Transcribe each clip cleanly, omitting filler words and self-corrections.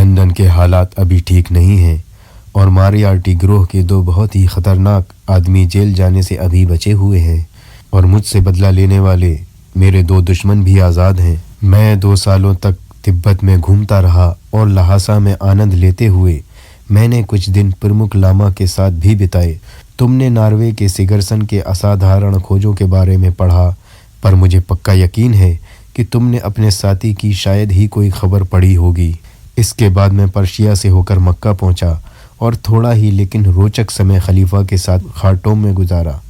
London के हालात अभी ठीक नहीं हैं और मारियार्टी गिरोह के दो बहुत ही ख़तरनाक आदमी जेल जाने से अभी बचे हुए हैं और मुझसे बदला लेने वाले मेरे दो दुश्मन भी आज़ाद हैं। मैं 2 सालों तक तिब्बत में घूमता रहा और लहासा में आनंद लेते हुए मैंने कुछ दिन प्रमुख लामा के साथ भी बिताए। तुमने नॉर्वे के सिगरसन के असाधारण खोजों के बारे में पढ़ा, पर मुझे पक्का यकीन है कि तुमने अपने साथी की शायद ही कोई खबर पढ़ी होगी। इसके बाद मैं पर्शिया से होकर मक्का पहुंचा और थोड़ा ही लेकिन रोचक समय खलीफा के साथ खार्टूम में गुजारा।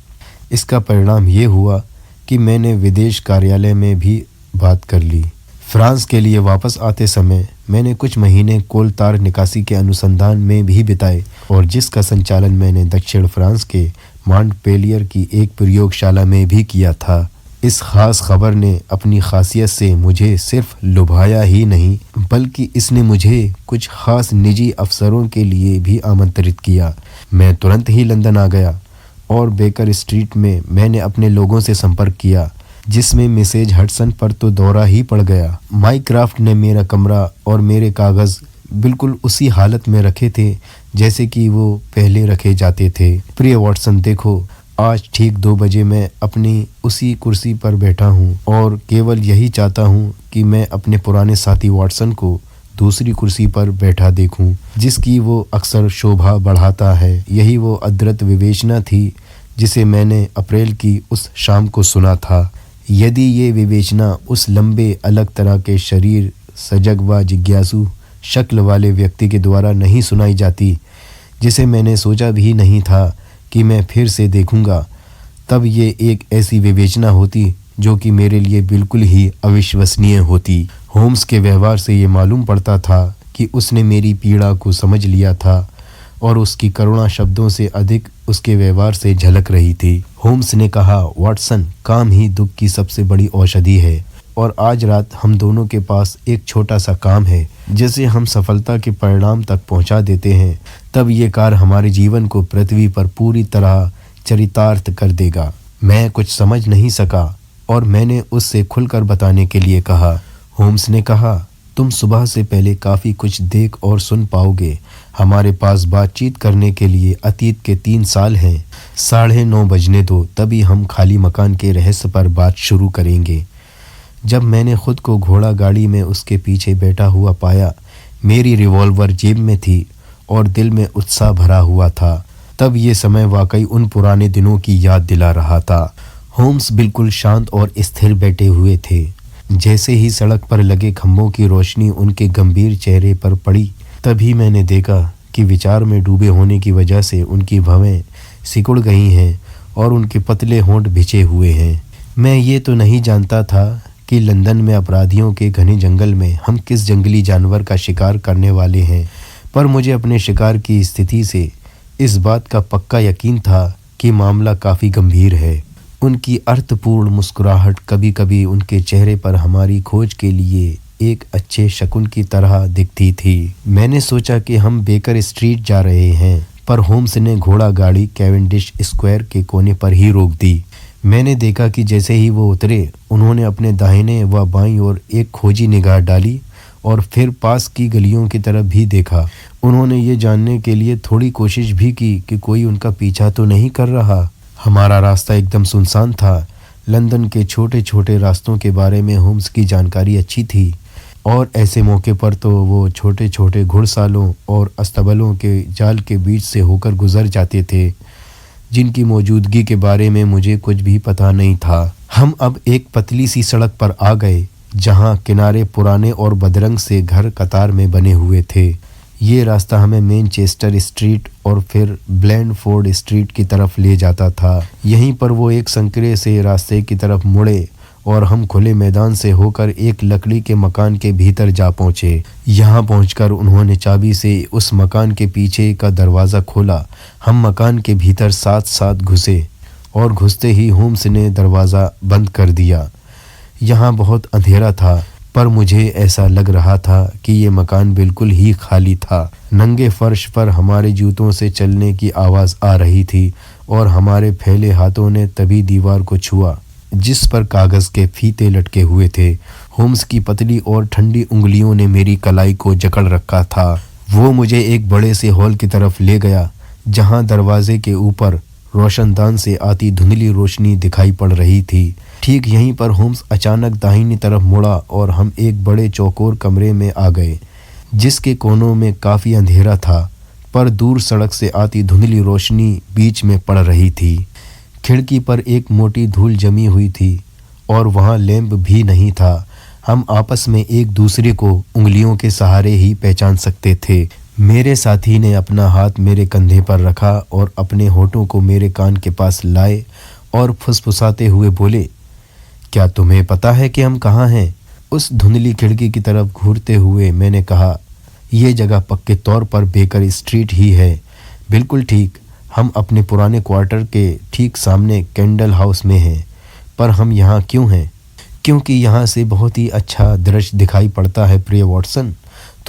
इसका परिणाम ये हुआ कि मैंने विदेश कार्यालय में भी बात कर ली। फ्रांस के लिए वापस आते समय मैंने कुछ महीने कोल तार निकासी के अनुसंधान में भी बिताए और जिसका संचालन मैंने दक्षिण फ्रांस के मॉन्टपेलियर की एक प्रयोगशाला में भी किया था। इस खास खबर ने अपनी खासियत से मुझे सिर्फ लुभाया ही नहीं, बल्कि इसने मुझे कुछ खास निजी अफसरों के लिए भी आमंत्रित किया। मैं तुरंत ही लंदन आ गया और बेकर स्ट्रीट में मैंने अपने लोगों से संपर्क किया, जिसमें मिसेज हडसन पर तो दौरा ही पड़ गया। माइक्राफ्ट ने मेरा कमरा और मेरे कागज़ बिल्कुल उसी हालत में रखे थे जैसे कि वो पहले रखे जाते थे। प्रिय वॉटसन, देखो, आज ठीक 2 बजे मैं अपनी उसी कुर्सी पर बैठा हूँ और केवल यही चाहता हूँ कि मैं अपने पुराने साथी वॉटसन को दूसरी कुर्सी पर बैठा देखूं, जिसकी वो अक्सर शोभा बढ़ाता है। यही वो अद्भुत विवेचना थी जिसे मैंने अप्रैल की उस शाम को सुना था। यदि ये विवेचना उस लंबे अलग तरह के शरीर, सजग व जिज्ञासु शक्ल वाले व्यक्ति के द्वारा नहीं सुनाई जाती, जिसे मैंने सोचा भी नहीं था कि मैं फिर से देखूंगा, तब ये एक ऐसी विवेचना होती जो कि मेरे लिए बिल्कुल ही अविश्वसनीय होती। होम्स के व्यवहार से ये मालूम पड़ता था कि उसने मेरी पीड़ा को समझ लिया था और उसकी करुणा शब्दों से अधिक उसके व्यवहार से झलक रही थी। होम्स ने कहा, वाटसन, काम ही दुख की सबसे बड़ी औषधि है और आज रात हम दोनों के पास एक छोटा सा काम है जिसे हम सफलता के परिणाम तक पहुंचा देते हैं, तब ये कार्य हमारे जीवन को पृथ्वी पर पूरी तरह चरितार्थ कर देगा। मैं कुछ समझ नहीं सका और मैंने उससे खुलकर बताने के लिए कहा। होम्स ने कहा, तुम सुबह से पहले काफ़ी कुछ देख और सुन पाओगे। हमारे पास बातचीत करने के लिए अतीत के 3 साल हैं। 9:30 बजने दो, तभी हम खाली मकान के रहस्य पर बात शुरू करेंगे। जब मैंने खुद को घोड़ा गाड़ी में उसके पीछे बैठा हुआ पाया, मेरी रिवॉल्वर जेब में थी और दिल में उत्साह भरा हुआ था। तब ये समय वाकई उन पुराने दिनों की याद दिला रहा था। होम्स बिल्कुल शांत और स्थिर बैठे हुए थे। जैसे ही सड़क पर लगे खंभों की रोशनी उनके गंभीर चेहरे पर पड़ी, तभी मैंने देखा कि विचार में डूबे होने की वजह से उनकी भवें सिकुड़ गई हैं और उनके पतले होंठ भिजे हुए हैं। मैं ये तो नहीं जानता था कि लंदन में अपराधियों के घने जंगल में हम किस जंगली जानवर का शिकार करने वाले हैं, पर मुझे अपने शिकार की स्थिति से इस बात का पक्का यकीन था कि मामला काफ़ी गंभीर है। उनकी अर्थपूर्ण मुस्कुराहट कभी कभी उनके चेहरे पर हमारी खोज के लिए एक अच्छे शकुन की तरह दिखती थी। मैंने सोचा कि हम बेकर स्ट्रीट जा रहे हैं, पर होम्स ने घोड़ा गाड़ी कैवेंडिश स्क्वायर के कोने पर ही रोक दी। मैंने देखा कि जैसे ही वो उतरे, उन्होंने अपने दाहिने व बाईं ओर एक खोजी निगाह डाली और फिर पास की गलियों की तरफ भी देखा। उन्होंने ये जानने के लिए थोड़ी कोशिश भी की कि कोई उनका पीछा तो नहीं कर रहा। हमारा रास्ता एकदम सुनसान था। लंदन के छोटे छोटे रास्तों के बारे में होम्स की जानकारी अच्छी थी और ऐसे मौके पर तो वो छोटे छोटे घुड़सालों और अस्तबलों के जाल के बीच से होकर गुजर जाते थे, जिनकी मौजूदगी के बारे में मुझे कुछ भी पता नहीं था। हम अब एक पतली सी सड़क पर आ गए जहां किनारे पुराने और बदरंग से घर कतार में बने हुए थे। ये रास्ता हमें मैनचेस्टर स्ट्रीट और फिर ब्लैंडफोर्ड स्ट्रीट की तरफ ले जाता था। यहीं पर वो एक संकरे से रास्ते की तरफ मुड़े और हम खुले मैदान से होकर एक लकड़ी के मकान के भीतर जा पहुंचे। यहाँ पहुंचकर उन्होंने चाबी से उस मकान के पीछे का दरवाज़ा खोला। हम मकान के भीतर साथ साथ घुसे और घुसते ही होम्स ने दरवाज़ा बंद कर दिया। यहाँ बहुत अंधेरा था, पर मुझे ऐसा लग रहा था कि ये मकान बिल्कुल ही खाली था। नंगे फर्श पर हमारे जूतों से चलने की आवाज़ आ रही थी और हमारे फैले हाथों ने तभी दीवार को छुआ जिस पर कागज़ के फीते लटके हुए थे। होम्स की पतली और ठंडी उंगलियों ने मेरी कलाई को जकड़ रखा था। वो मुझे एक बड़े से हॉल की तरफ ले गया जहां दरवाजे के ऊपर रोशनदान से आती धुंधली रोशनी दिखाई पड़ रही थी। ठीक यहीं पर होम्स अचानक दाहिनी तरफ मुड़ा और हम एक बड़े चौकोर कमरे में आ गए जिसके कोनों में काफ़ी अंधेरा था, पर दूर सड़क से आती धुंधली रोशनी बीच में पड़ रही थी। खिड़की पर एक मोटी धूल जमी हुई थी और वहाँ लैंप भी नहीं था। हम आपस में एक दूसरे को उंगलियों के सहारे ही पहचान सकते थे। मेरे साथी ने अपना हाथ मेरे कंधे पर रखा और अपने होठों को मेरे कान के पास लाए और फुसफुसाते हुए बोले, क्या तुम्हें पता है कि हम कहाँ हैं? उस धुंधली खिड़की की तरफ घूरते हुए मैंने कहा, यह जगह पक्के तौर पर बेकर स्ट्रीट ही है। बिल्कुल ठीक, हम अपने पुराने क्वार्टर के ठीक सामने कैंडल हाउस में हैं। पर हम यहाँ क्यों हैं? क्योंकि यहाँ से बहुत ही अच्छा दृश्य दिखाई पड़ता है प्रिय वॉटसन।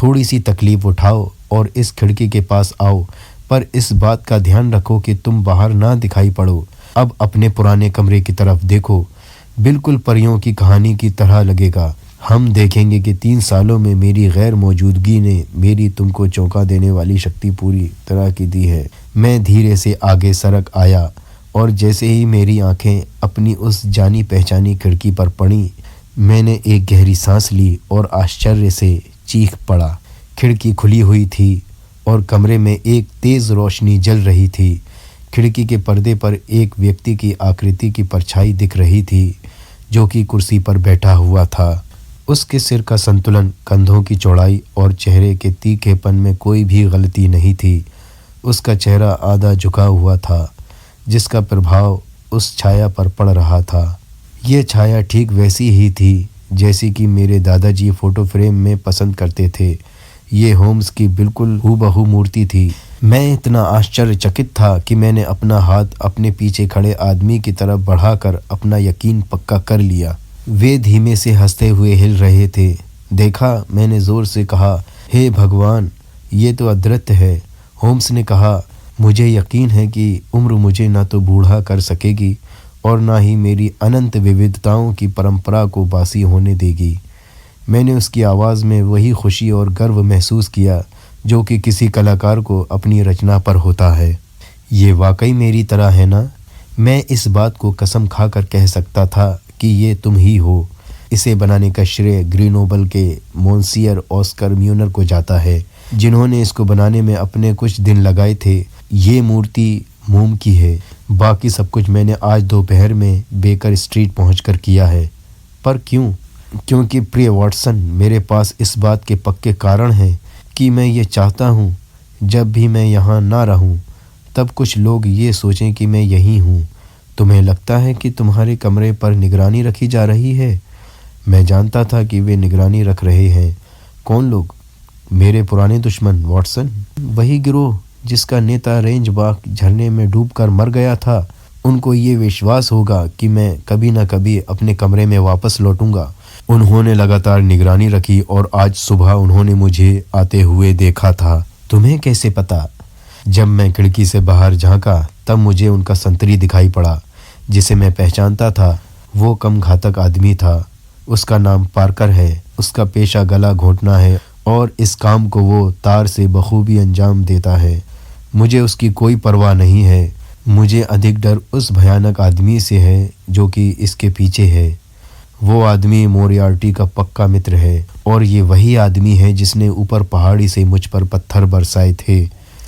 थोड़ी सी तकलीफ उठाओ और इस खिड़की के पास आओ, पर इस बात का ध्यान रखो कि तुम बाहर ना दिखाई पड़ो। अब अपने पुराने कमरे की तरफ देखो, बिल्कुल परियों की कहानी की तरह लगेगा। हम देखेंगे कि 3 सालों में मेरी गैर मौजूदगी ने मेरी तुमको चौंका देने वाली शक्ति पूरी तरह की दी है। मैं धीरे से आगे सरक आया और जैसे ही मेरी आंखें अपनी उस जानी पहचानी खिड़की पर पड़ी, मैंने एक गहरी सांस ली और आश्चर्य से चीख पड़ा। खिड़की खुली हुई थी और कमरे में एक तेज़ रोशनी जल रही थी। खिड़की के पर्दे पर एक व्यक्ति की आकृति की परछाई दिख रही थी जो कि कुर्सी पर बैठा हुआ था। उसके सिर का संतुलन, कंधों की चौड़ाई और चेहरे के तीखेपन में कोई भी गलती नहीं थी। उसका चेहरा आधा झुका हुआ था जिसका प्रभाव उस छाया पर पड़ रहा था। ये छाया ठीक वैसी ही थी जैसी कि मेरे दादाजी फ़ोटो फ्रेम में पसंद करते थे। ये होम्स की बिल्कुल हूबहू मूर्ति थी। मैं इतना आश्चर्यचकित था कि मैंने अपना हाथ अपने पीछे खड़े आदमी की तरफ बढ़ाकर अपना यकीन पक्का कर लिया। वे धीमे से हंसते हुए हिल रहे थे। देखा, मैंने ज़ोर से कहा, हे भगवान, ये तो अदृश्य है। होम्स ने कहा, मुझे यकीन है कि उम्र मुझे ना तो बूढ़ा कर सकेगी और ना ही मेरी अनंत विविधताओं की परंपरा को बासी होने देगी। मैंने उसकी आवाज़ में वही खुशी और गर्व महसूस किया जो कि किसी कलाकार को अपनी रचना पर होता है। ये वाकई मेरी तरह है ना? मैं इस बात को कसम खाकर कह सकता था कि ये तुम ही हो। इसे बनाने का श्रेय ग्रीनोबल के मोंसियर ऑस्कर म्यूनर को जाता है, जिन्होंने इसको बनाने में अपने कुछ दिन लगाए थे। ये मूर्ति मोम की है। बाकी सब कुछ मैंने आज दोपहर में बेकर स्ट्रीट पहुंचकर किया है। पर क्यों? क्योंकि प्रिय वॉटसन, मेरे पास इस बात के पक्के कारण हैं कि मैं ये चाहता हूँ जब भी मैं यहाँ ना रहूँ तब कुछ लोग ये सोचें कि मैं यहीं हूँ। तुम्हें लगता है कि तुम्हारे कमरे पर निगरानी रखी जा रही है? मैं जानता था कि वे निगरानी रख रहे हैं। कौन लोग? मेरे पुराने दुश्मन वॉटसन। वही गिरोह जिसका नेता रेंज बाग झरने में डूबकर मर गया था। उनको ये विश्वास होगा कि मैं कभी न कभी अपने कमरे में वापस लौटूंगा। उन्होंने लगातार निगरानी रखी और आज सुबह उन्होंने मुझे आते हुए देखा था। तुम्हें कैसे पता? जब मैं खिड़की से बाहर झांका तब मुझे उनका संतरी दिखाई पड़ा जिसे मैं पहचानता था। वो कम घातक आदमी था। उसका नाम पार्कर है। उसका पेशा गला घोंटना है और इस काम को वो तार से बखूबी अंजाम देता है। मुझे उसकी कोई परवाह नहीं है। मुझे अधिक डर उस भयानक आदमी से है जो कि इसके पीछे है। वो आदमी मोरियार्टी का पक्का मित्र है और ये वही आदमी है जिसने ऊपर पहाड़ी से मुझ पर पत्थर बरसाए थे।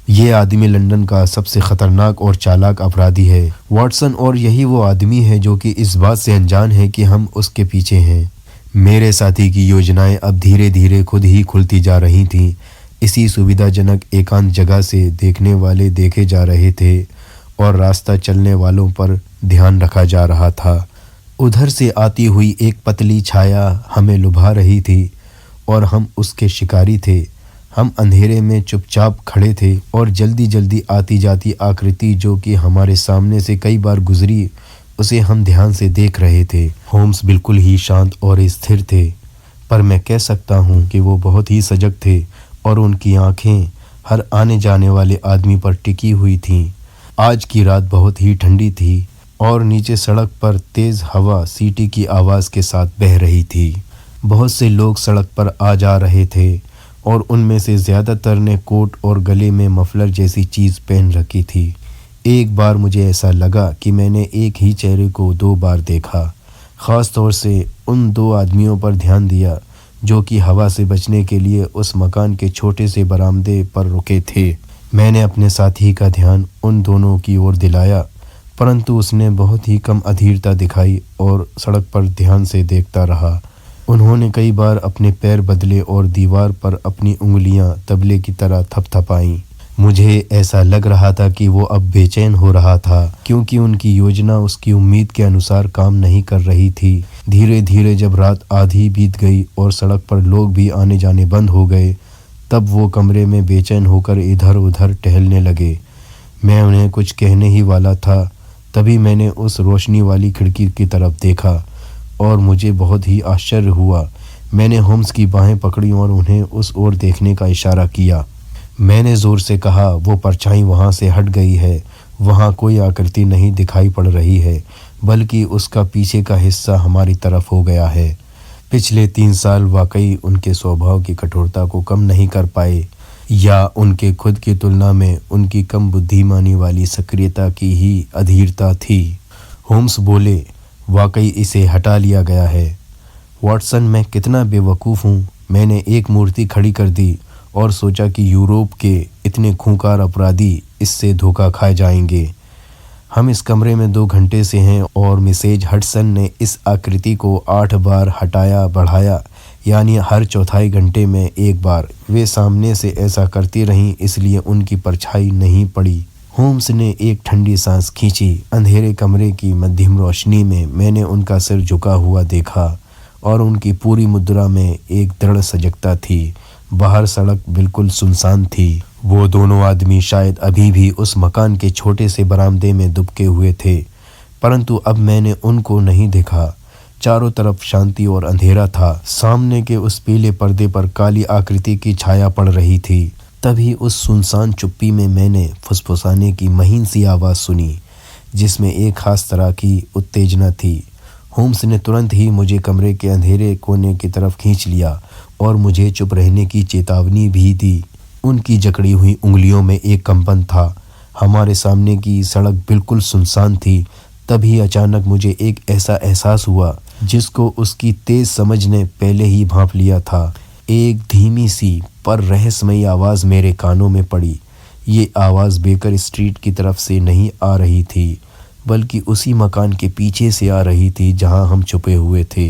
ये आदमी लंदन का सबसे ख़तरनाक और चालाक अपराधी है वॉटसन, और यही वो आदमी है जो कि इस बात से अनजान है कि हम उसके पीछे हैं। मेरे साथी की योजनाएं अब धीरे धीरे खुद ही खुलती जा रही थीं। इसी सुविधाजनक एकांत जगह से देखने वाले देखे जा रहे थे और रास्ता चलने वालों पर ध्यान रखा जा रहा था। उधर से आती हुई एक पतली छाया हमें लुभा रही थी और हम उसके शिकारी थे। हम अंधेरे में चुपचाप खड़े थे और जल्दी जल्दी आती जाती आकृति जो कि हमारे सामने से कई बार गुजरी उसे हम ध्यान से देख रहे थे। होम्स बिल्कुल ही शांत और स्थिर थे, पर मैं कह सकता हूँ कि वो बहुत ही सजग थे और उनकी आंखें हर आने जाने वाले आदमी पर टिकी हुई थीं। आज की रात बहुत ही ठंडी थी और नीचे सड़क पर तेज़ हवा सीटी की आवाज़ के साथ बह रही थी। बहुत से लोग सड़क पर आ जा रहे थे और उनमें से ज़्यादातर ने कोट और गले में मफलर जैसी चीज़ पहन रखी थी। एक बार मुझे ऐसा लगा कि मैंने एक ही चेहरे को 2 बार देखा। ख़ास तौर से उन 2 आदमियों पर ध्यान दिया जो कि हवा से बचने के लिए उस मकान के छोटे से बरामदे पर रुके थे। मैंने अपने साथी का ध्यान उन दोनों की ओर दिलाया, परंतु उसने बहुत ही कम अधीरता दिखाई और सड़क पर ध्यान से देखता रहा। उन्होंने कई बार अपने पैर बदले और दीवार पर अपनी उंगलियां तबले की तरह थपथपाईं। मुझे ऐसा लग रहा था कि वो अब बेचैन हो रहा था, क्योंकि उनकी योजना उसकी उम्मीद के अनुसार काम नहीं कर रही थी। धीरे धीरे जब रात आधी बीत गई और सड़क पर लोग भी आने जाने बंद हो गए, तब वो कमरे में बेचैन होकर इधर उधर टहलने लगे। मैं उन्हें कुछ कहने ही वाला था, तभी मैंने उस रोशनी वाली खिड़की की तरफ देखा और मुझे बहुत ही आश्चर्य हुआ। मैंने होम्स की बाहें पकड़ी और उन्हें उस ओर देखने का इशारा किया। मैंने ज़ोर से कहा, वो परछाई वहाँ से हट गई है। वहाँ कोई आकृति नहीं दिखाई पड़ रही है, बल्कि उसका पीछे का हिस्सा हमारी तरफ हो गया है। पिछले 3 साल वाकई उनके स्वभाव की कठोरता को कम नहीं कर पाए, या उनके खुद की तुलना में उनकी कम बुद्धिमानी वाली सक्रियता की ही अधीरता थी। होम्स बोले, वाकई इसे हटा लिया गया है। वाटसन, मैं कितना बेवकूफ़ हूँ। मैंने एक मूर्ति खड़ी कर दी और सोचा कि यूरोप के इतने खूंखार अपराधी इससे धोखा खाए जाएंगे। हम इस कमरे में 2 घंटे से हैं और मिसेज हडसन ने इस आकृति को 8 बार हटाया बढ़ाया, यानी हर चौथाई घंटे में 1 बार। वे सामने से ऐसा करती रहीं, इसलिए उनकी परछाई नहीं पड़ी। होम्स ने एक ठंडी सांस खींची। अंधेरे कमरे की मध्यम रोशनी में मैंने उनका सिर झुका हुआ देखा और उनकी पूरी मुद्रा में एक दृढ़ सजगता थी। बाहर सड़क बिल्कुल सुनसान थी। वो दोनों आदमी शायद अभी भी उस मकान के छोटे से बरामदे में दुबके हुए थे, परंतु अब मैंने उनको नहीं देखा। चारों तरफ शांति और अंधेरा था। सामने के उस पीले पर्दे पर काली आकृति की छाया पड़ रही थी। तभी उस सुनसान चुप्पी में मैंने फुसफुसाने की महीन सी आवाज़ सुनी, जिसमें एक खास तरह की उत्तेजना थी। होम्स ने तुरंत ही मुझे कमरे के अंधेरे कोने की तरफ खींच लिया और मुझे चुप रहने की चेतावनी भी दी। उनकी जकड़ी हुई उंगलियों में एक कंपन था। हमारे सामने की सड़क बिल्कुल सुनसान थी। तभी अचानक मुझे एक ऐसा एहसास हुआ जिसको उसकी तेज समझ ने पहले ही भांप लिया था। एक धीमी सी पर रहस्यमयी आवाज़ मेरे कानों में पड़ी। ये आवाज़ बेकर स्ट्रीट की तरफ से नहीं आ रही थी, बल्कि उसी मकान के पीछे से आ रही थी जहां हम छुपे हुए थे।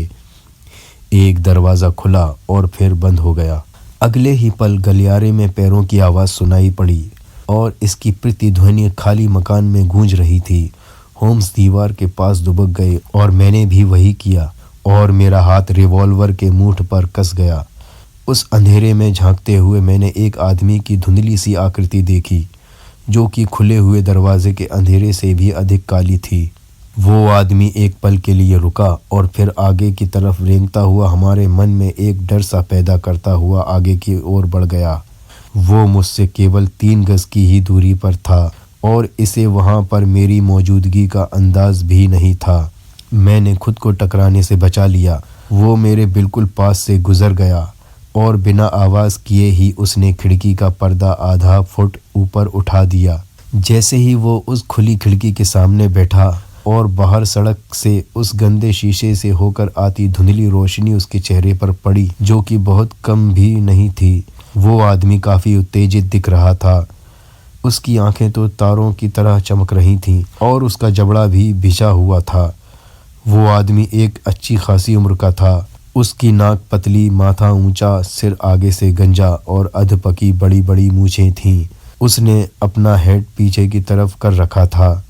एक दरवाज़ा खुला और फिर बंद हो गया। अगले ही पल गलियारे में पैरों की आवाज़ सुनाई पड़ी और इसकी प्रतिध्वनि खाली मकान में गूंज रही थी। होम्स दीवार के पास दुबक गए और मैंने भी वही किया और मेरा हाथ रिवॉल्वर के मूठ पर कस गया। उस अंधेरे में झांकते हुए मैंने एक आदमी की धुंधली सी आकृति देखी, जो कि खुले हुए दरवाजे के अंधेरे से भी अधिक काली थी। वो आदमी एक पल के लिए रुका और फिर आगे की तरफ रेंगता हुआ हमारे मन में एक डर सा पैदा करता हुआ आगे की ओर बढ़ गया। वो मुझसे केवल 3 गज की ही दूरी पर था और इसे वहाँ पर मेरी मौजूदगी का अंदाज भी नहीं था। मैंने खुद को टकराने से बचा लिया। वो मेरे बिल्कुल पास से गुजर गया और बिना आवाज़ किए ही उसने खिड़की का पर्दा आधा फुट ऊपर उठा दिया। जैसे ही वो उस खुली खिड़की के सामने बैठा और बाहर सड़क से उस गंदे शीशे से होकर आती धुंधली रोशनी उसके चेहरे पर पड़ी, जो कि बहुत कम भी नहीं थी। वो आदमी काफ़ी उत्तेजित दिख रहा था। उसकी आंखें तो तारों की तरह चमक रही थीं और उसका जबड़ा भी भिजा हुआ था। वो आदमी एक अच्छी खासी उम्र का था। उसकी नाक पतली, माथा ऊंचा, सिर आगे से गंजा और अधपकी बड़ी बड़ी मूछें थीं। उसने अपना हेड पीछे की तरफ कर रखा था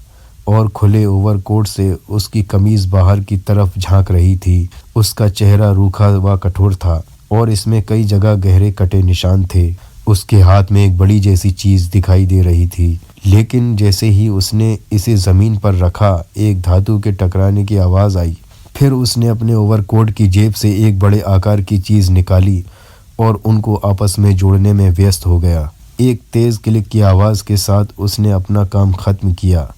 और खुले ओवरकोट से उसकी कमीज़ बाहर की तरफ झांक रही थी। उसका चेहरा रूखा व कठोर था और इसमें कई जगह गहरे कटे निशान थे। उसके हाथ में एक बड़ी जैसी चीज़ दिखाई दे रही थी, लेकिन जैसे ही उसने इसे ज़मीन पर रखा, एक धातु के टकराने की आवाज़ आई। फिर उसने अपने ओवरकोट की जेब से एक बड़े आकार की चीज़ निकाली और उनको आपस में जोड़ने में व्यस्त हो गया। एक तेज़ क्लिक की आवाज़ के साथ उसने अपना काम ख़त्म किया।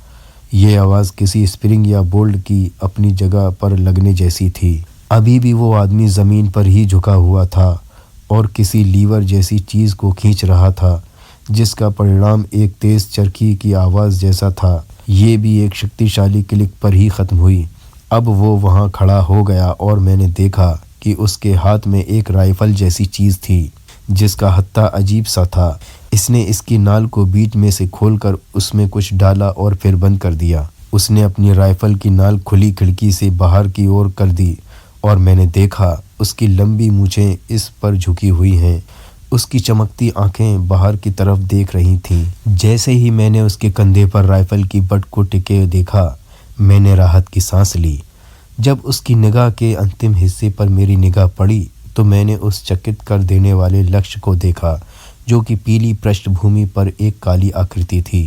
ये आवाज़ किसी स्प्रिंग या बोल्ट की अपनी जगह पर लगने जैसी थी। अभी भी वो आदमी ज़मीन पर ही झुका हुआ था और किसी लीवर जैसी चीज़ को खींच रहा था, जिसका परिणाम एक तेज़ चरखी की आवाज़ जैसा था। ये भी एक शक्तिशाली क्लिक पर ही ख़त्म हुई। अब वो वहाँ खड़ा हो गया और मैंने देखा कि उसके हाथ में एक राइफ़ल जैसी चीज़ थी, जिसका हत्था अजीब सा था। इसने इसकी नाल को बीच में से खोलकर उसमें कुछ डाला और फिर बंद कर दिया। उसने अपनी राइफ़ल की नाल खुली खिड़की से बाहर की ओर कर दी और मैंने देखा उसकी लंबी मूछें इस पर झुकी हुई हैं। उसकी चमकती आंखें बाहर की तरफ देख रही थीं। जैसे ही मैंने उसके कंधे पर राइफ़ल की बट को टिके देखा, मैंने राहत की सांस ली। जब उसकी निगाह के अंतिम हिस्से पर मेरी निगाह पड़ी तो मैंने उस चकित कर देने वाले लक्ष्य को देखा, जो कि पीली पृष्ठभूमि पर एक काली आकृति थी।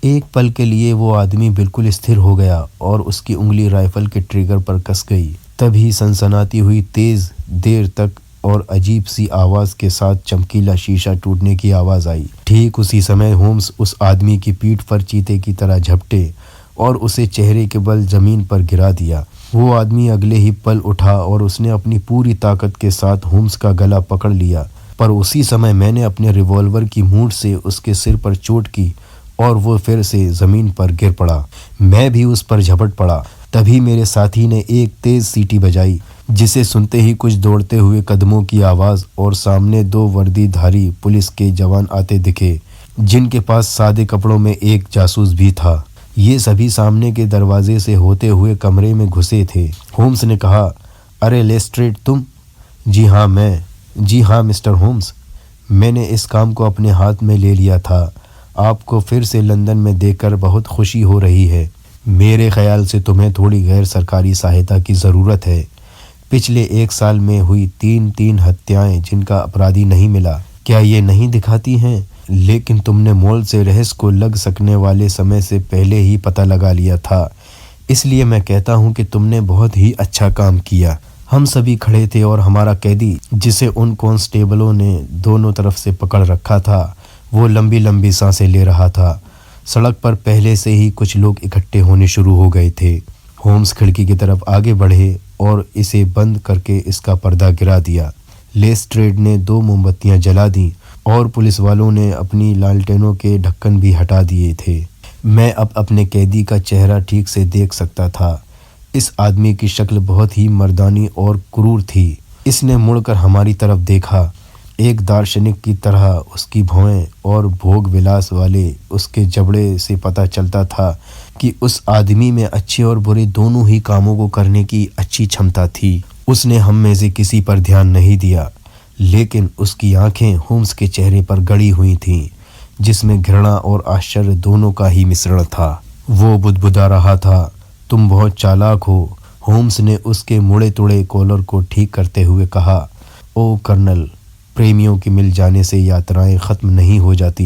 एक पल के लिए वो आदमी बिल्कुल स्थिर हो गया और उसकी उंगली राइफ़ल के ट्रिगर पर कस गई। तभी सनसनाती हुई तेज़ देर तक और अजीब सी आवाज़ के साथ चमकीला शीशा टूटने की आवाज़ आई। ठीक उसी समय होम्स उस आदमी की पीठ पर चीते की तरह झपटे और उसे चेहरे के बल ज़मीन पर गिरा दिया। वो आदमी अगले ही पल उठा और उसने अपनी पूरी ताकत के साथ होम्स का गला पकड़ लिया, पर उसी समय मैंने अपने रिवॉल्वर की मूठ से उसके सिर पर चोट की और वो फिर से ज़मीन पर गिर पड़ा। मैं भी उस पर झपट पड़ा। तभी मेरे साथी ने एक तेज़ सीटी बजाई, जिसे सुनते ही कुछ दौड़ते हुए कदमों की आवाज़ और सामने दो वर्दीधारी पुलिस के जवान आते दिखे, जिनके पास सादे कपड़ों में एक जासूस भी था। ये सभी सामने के दरवाजे से होते हुए कमरे में घुसे थे। होम्स ने कहा, अरे लेस्ट्रेड तुम? जी हाँ मैं। जी हाँ मिस्टर होम्स, मैंने इस काम को अपने हाथ में ले लिया था। आपको फिर से लंदन में देखकर बहुत खुशी हो रही है। मेरे ख्याल से तुम्हें थोड़ी गैर सरकारी सहायता की ज़रूरत है। पिछले 1 साल में हुई 3 हत्याएं जिनका अपराधी नहीं मिला, क्या ये नहीं दिखाती हैं? लेकिन तुमने मोल से रहस्य को लग सकने वाले समय से पहले ही पता लगा लिया था। इसलिए मैं कहता हूँ कि तुमने बहुत ही अच्छा काम किया। हम सभी खड़े थे और हमारा कैदी, जिसे उन कांस्टेबलों ने दोनों तरफ से पकड़ रखा था, वो लंबी लंबी सांसें ले रहा था। सड़क पर पहले से ही कुछ लोग इकट्ठे होने शुरू हो गए थे। होम्स खिड़की की तरफ आगे बढ़े और इसे बंद करके इसका पर्दा गिरा दिया। लेस्ट्रेड ने 2 मोमबत्तियां जला दी और पुलिस वालों ने अपनी लालटेनों के ढक्कन भी हटा दिए थे। मैं अब अपने कैदी का चेहरा ठीक से देख सकता था। इस आदमी की शक्ल बहुत ही मर्दानी और क्रूर थी। इसने मुड़कर हमारी तरफ देखा। एक दार्शनिक की तरह उसकी भौहें और भोग विलास वाले उसके जबड़े से पता चलता था कि उस आदमी में अच्छे और बुरे दोनों ही कामों को करने की अच्छी क्षमता थी। उसने हम में से किसी पर ध्यान नहीं दिया, लेकिन उसकी आंखें होम्स के चेहरे पर गड़ी हुई थीं, जिसमें घृणा और आश्चर्य दोनों का ही मिश्रण था। वो बुदबुदा रहा था, तुम बहुत चालाक हो। होम्स ने उसके मुड़े तुड़े कॉलर को ठीक करते हुए कहा, ओ कर्नल, प्रेमियों के मिल जाने से यात्राएं ख़त्म नहीं हो जाती।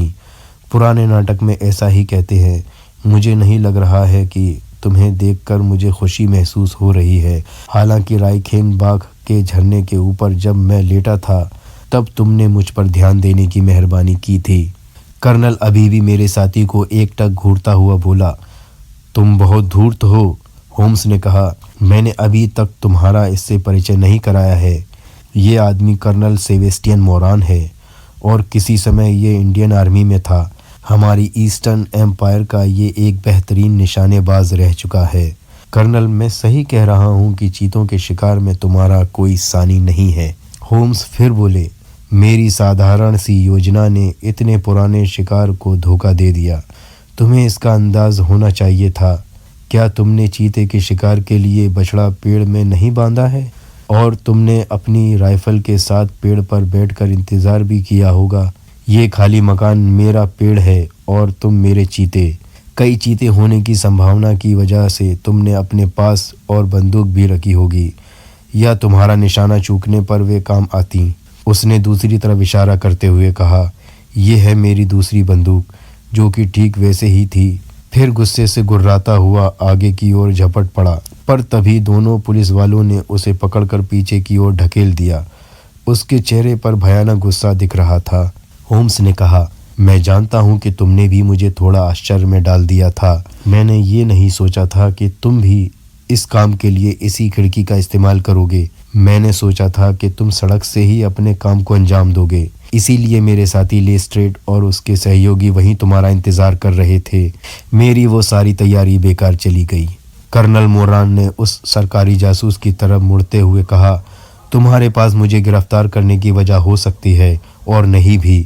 पुराने नाटक में ऐसा ही कहते हैं। मुझे नहीं लग रहा है कि तुम्हें देखकर मुझे खुशी महसूस हो रही है। हालांकि रायखेन बाग के झरने के ऊपर जब मैं लेटा था, तब तुमने मुझ पर ध्यान देने की मेहरबानी की थी। कर्नल अभी भी मेरे साथी को एकटक घूरता हुआ बोला, तुम बहुत धूर्त हो। होम्स ने कहा, मैंने अभी तक तुम्हारा इससे परिचय नहीं कराया है। ये आदमी कर्नल सेबेस्टियन मोरान है और किसी समय ये इंडियन आर्मी में था। हमारी ईस्टर्न एम्पायर का ये एक बेहतरीन निशानेबाज रह चुका है। कर्नल, मैं सही कह रहा हूँ कि चीतों के शिकार में तुम्हारा कोई सानी नहीं है। होम्स फिर बोले, मेरी साधारण सी योजना ने इतने पुराने शिकार को धोखा दे दिया। तुम्हें इसका अंदाज होना चाहिए था। क्या तुमने चीते के शिकार के लिए बछड़ा पेड़ में नहीं बांधा है? और तुमने अपनी राइफल के साथ पेड़ पर बैठकर इंतज़ार भी किया होगा। ये खाली मकान मेरा पेड़ है और तुम मेरे चीते। कई चीते होने की संभावना की वजह से तुमने अपने पास और बंदूक भी रखी होगी, या तुम्हारा निशाना चूकने पर वे काम आती। उसने दूसरी तरफ इशारा करते हुए कहा, यह है मेरी दूसरी बंदूक, जो कि ठीक वैसे ही थी। फिर गुस्से से गुर्राता हुआ आगे की ओर झपट पड़ा, पर तभी दोनों पुलिस वालों ने उसे पकड़कर पीछे की ओर ढकेल दिया। उसके चेहरे पर भयानक गुस्सा दिख रहा था। होम्स ने कहा, मैं जानता हूं कि तुमने भी मुझे थोड़ा आश्चर्य में डाल दिया था। मैंने ये नहीं सोचा था कि तुम भी इस काम के लिए इसी खिड़की का इस्तेमाल करोगे। मैंने सोचा था कि तुम सड़क से ही अपने काम को अंजाम दोगे, इसीलिए मेरे साथी लेस्ट्रेड और उसके सहयोगी वहीं तुम्हारा इंतज़ार कर रहे थे। मेरी वो सारी तैयारी बेकार चली गई। कर्नल मोरान ने उस सरकारी जासूस की तरफ मुड़ते हुए कहा, तुम्हारे पास मुझे गिरफ्तार करने की वजह हो सकती है और नहीं भी,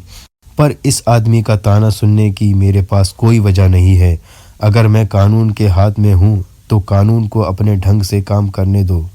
पर इस आदमी का ताना सुनने की मेरे पास कोई वजह नहीं है। अगर मैं कानून के हाथ में हूँ तो कानून को अपने ढंग से काम करने दो।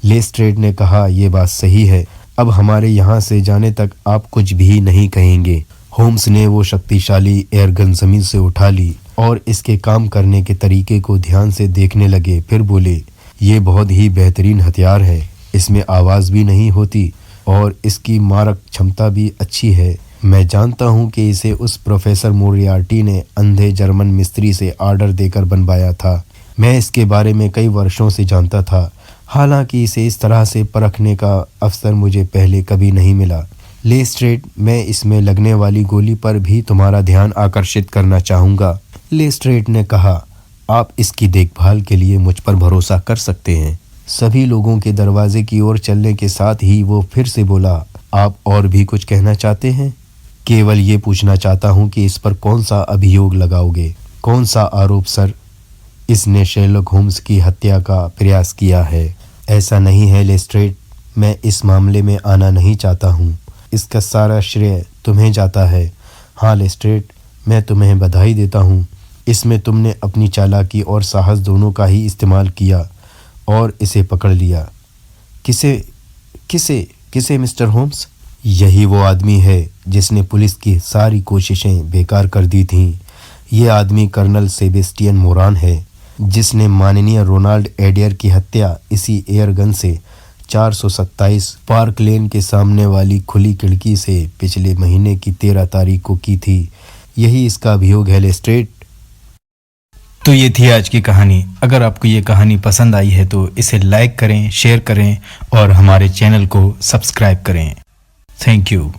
लेस्ट्रेड ने कहा, यह बात सही है, अब हमारे यहाँ से जाने तक आप कुछ भी नहीं कहेंगे। होम्स ने वो शक्तिशाली एयरगन ज़मीन से उठा ली और इसके काम करने के तरीके को ध्यान से देखने लगे। फिर बोले, ये बहुत ही बेहतरीन हथियार है, इसमें आवाज़ भी नहीं होती और इसकी मारक क्षमता भी अच्छी है। मैं जानता हूँ कि इसे उस प्रोफेसर मोरियार्टी ने अंधे जर्मन मिस्त्री से ऑर्डर देकर बनवाया था। मैं इसके बारे में कई वर्षों से जानता था, हालांकि इसे इस तरह से परखने का अवसर मुझे पहले कभी नहीं मिला। लेस्ट्रेड, मैं इसमें लगने वाली गोली पर भी तुम्हारा ध्यान आकर्षित करना चाहूँगा। लेस्ट्रेड ने कहा, आप इसकी देखभाल के लिए मुझ पर भरोसा कर सकते हैं। सभी लोगों के दरवाजे की ओर चलने के साथ ही वो फिर से बोला, आप और भी कुछ कहना चाहते हैं? केवल ये पूछना चाहता हूँ कि इस पर कौन सा अभियोग लगाओगे? कौन सा आरोप सर? इसने शेरलॉक होम्स की हत्या का प्रयास किया है। ऐसा नहीं है लेस्ट्रेड, मैं इस मामले में आना नहीं चाहता हूँ। इसका सारा श्रेय तुम्हें जाता है। हाँ लेस्ट्रेड, मैं तुम्हें बधाई देता हूँ। इसमें तुमने अपनी चालाकी और साहस दोनों का ही इस्तेमाल किया और इसे पकड़ लिया। किसे मिस्टर होम्स? यही वो आदमी है जिसने पुलिस की सारी कोशिशें बेकार कर दी थीं। ये आदमी कर्नल सेबेस्टियन मोरान है, जिसने माननीय रोनाल्ड एडियर की हत्या इसी एयरगन से 427 पार्क लेन के सामने वाली खुली खिड़की से पिछले महीने की 13 तारीख को की थी। यही इसका अभियोग है लेस्ट्रेड। तो ये थी आज की कहानी। अगर आपको ये कहानी पसंद आई है तो इसे लाइक करें, शेयर करें और हमारे चैनल को सब्सक्राइब करें। Thank you.